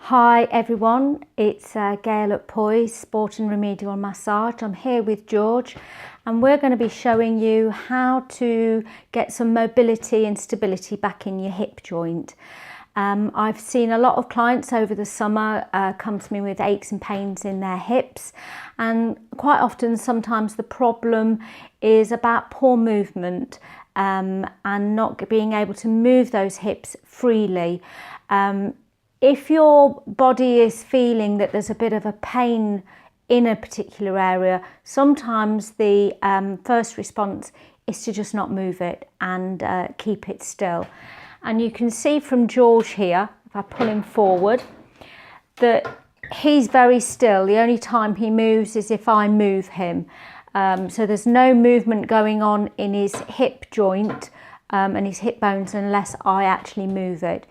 Hi everyone, it's Gail at Poise Sport and Remedial Massage. I'm here with George and we're going to be showing you how to get some mobility and stability back in your hip joint. I've seen a lot of clients over the summer come to me with aches and pains in their hips, and quite often sometimes the problem is about poor movement and not being able to move those hips freely. If your body is feeling that there's a bit of a pain in a particular area, sometimes the first response is to just not move it and keep it still. And you can see from George here, if I pull him forward, that he's very still. The only time he moves is if I move him. So there's no movement going on in his hip joint and his hip bones unless I actually move it.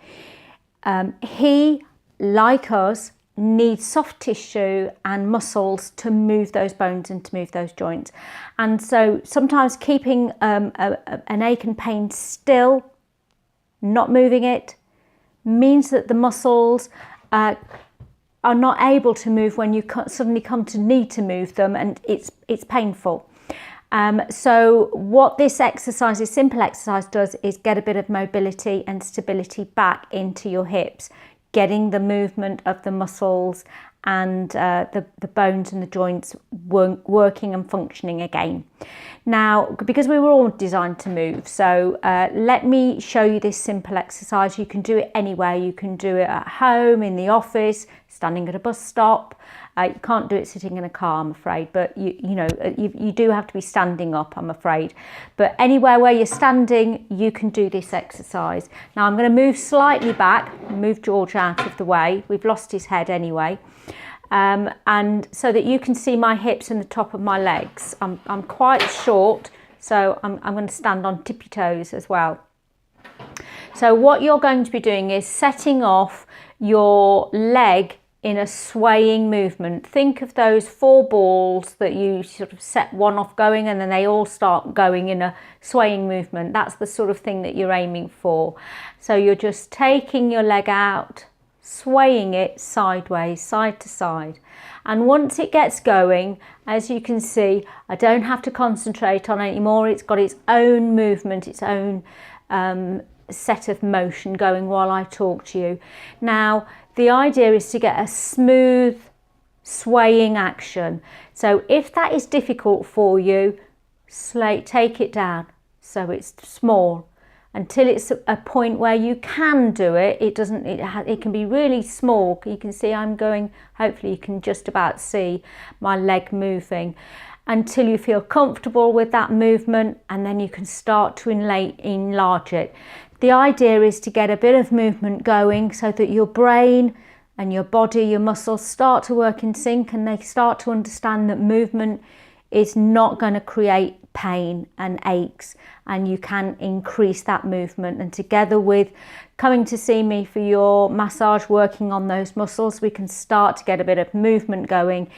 He, like us, needs soft tissue and muscles to move those bones and to move those joints. And so sometimes keeping an ache and pain still, not moving it, means that the muscles are not able to move when you suddenly come to need to move them, and it's painful. So what this exercise, this simple exercise, does is get a bit of mobility and stability back into your hips, getting the movement of the muscles and the bones and the joints working and functioning again. Now, because we were all designed to move, so let me show you this simple exercise. You can do it anywhere. You can do it at home, in the office, standing at a bus stop. You can't do it sitting in a car, I'm afraid, but you do have to be standing up, I'm afraid. But anywhere where you're standing, you can do this exercise. Now I'm going to move slightly back, move George out of the way. We've lost his head anyway. And so that you can see my hips and the top of my legs. I'm quite short, so I'm going to stand on tippy toes as well. So what you're going to be doing is setting off your leg in a swaying movement. Think of those 4 balls that you sort of set one off going and then they all start going in a swaying movement. That's the sort of thing that you're aiming for. So you're just taking your leg out, swaying it sideways, side to side. And once it gets going, as you can see, I don't have to concentrate on it anymore. It's got its own movement, its own set of motion going while I talk to you. Now, the idea is to get a smooth swaying action. So if that is difficult for you, take it down so it's small until it's a point where you can do it. It can be really small. You can see I'm going, hopefully you can just about see my leg moving, until you feel comfortable with that movement, and then you can start to enlarge it. The idea is to get a bit of movement going so that your brain and your body, your muscles start to work in sync, and they start to understand that movement is not going to create pain and aches, and you can increase that movement. And together with coming to see me for your massage, working on those muscles, we can start to get a bit of movement going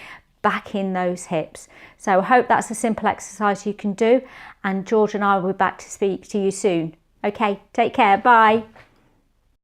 back in those hips. So I hope that's a simple exercise you can do, and George and I will be back to speak to you soon. Okay, take care, bye.